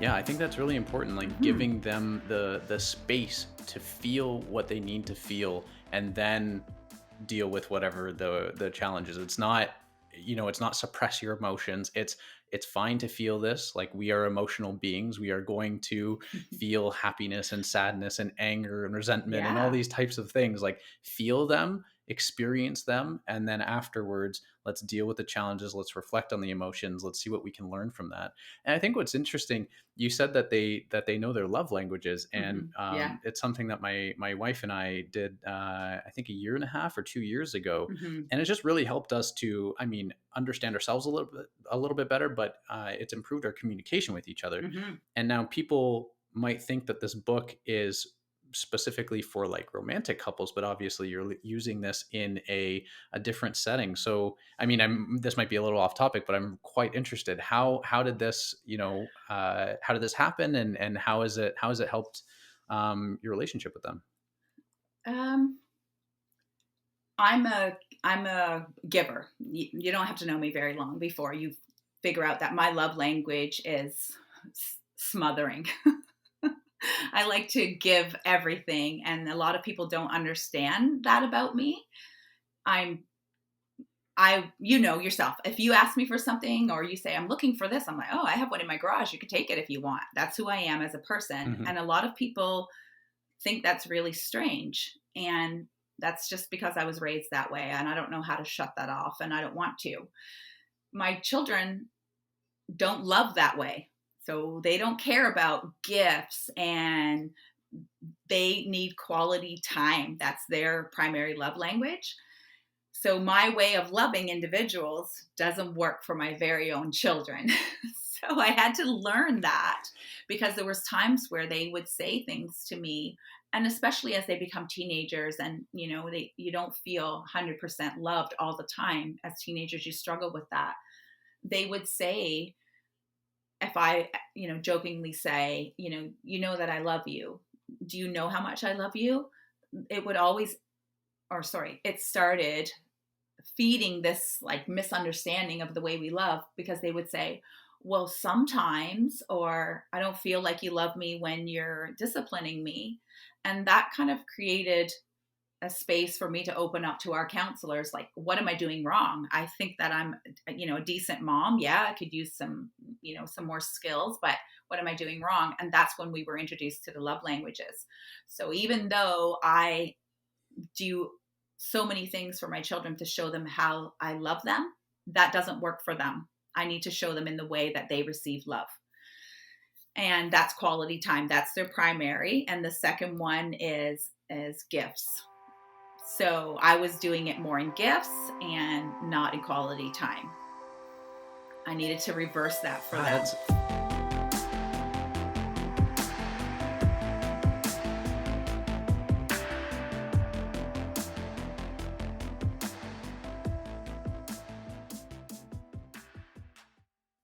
Yeah, I think that's really important, like Hmm. giving them the space to feel what they need to feel and then deal with whatever the challenge is. It's not, it's not suppress your emotions. It's fine to feel this. Like, we are emotional beings. We are going to feel happiness and sadness and anger and resentment and all Yeah. these types of things. Like, feel them, experience them, and then afterwards, let's deal with the challenges. Let's reflect on the emotions. Let's see what we can learn from that. And I think what's interesting, you said that they know their love languages, and Yeah. it's something that my wife and I did, I think, a year and a half or 2 years ago, Hmm. and it just really helped us to, I mean, understand ourselves a little bit better, but it's improved our communication with each other. Hmm. And now people might think that this book is specifically for like romantic couples, but obviously you're using this in a different setting. So I mean, this might be a little off topic, but I'm quite interested. How did this, how did this happen, and how has it helped your relationship with them? Um, I'm a giver. You don't have to know me very long before you figure out that my love language is smothering. I like to give everything, and a lot of people don't understand that about me. I'm you know yourself. If you ask me for something or you say I'm looking for this, I'm like, "Oh, I have one in my garage. You could take it if you want." That's who I am as a person. Hmm. And a lot of people think that's really strange. And that's just because I was raised that way and I don't know how to shut that off and I don't want to. My children don't love that way. So they don't care about gifts and they need quality time. That's their primary love language. So my way of loving individuals doesn't work for my very own children. So I had to learn that because there was times where they would say things to me, and especially as they become teenagers and you don't feel 100% loved all the time. As teenagers you struggle with that. They would say, if I jokingly say, that I love you. Do you know how much I love you? It would always, or sorry, it started feeding this like misunderstanding of the way we love, because they would say, well, sometimes, or I don't feel like you love me when you're disciplining me. And that kind of created a space for me to open up to our counselors, like, what am I doing wrong? I think that I'm a decent mom. Yeah, I could use some more skills, but what am I doing wrong? And that's when we were introduced to the love languages. So even though I do so many things for my children to show them how I love them, that doesn't work for them. I need to show them in the way that they receive love. And that's quality time. That's their primary. And the second one is gifts. So I was doing it more in gifts and not in quality time. I needed to reverse that for Ah, them.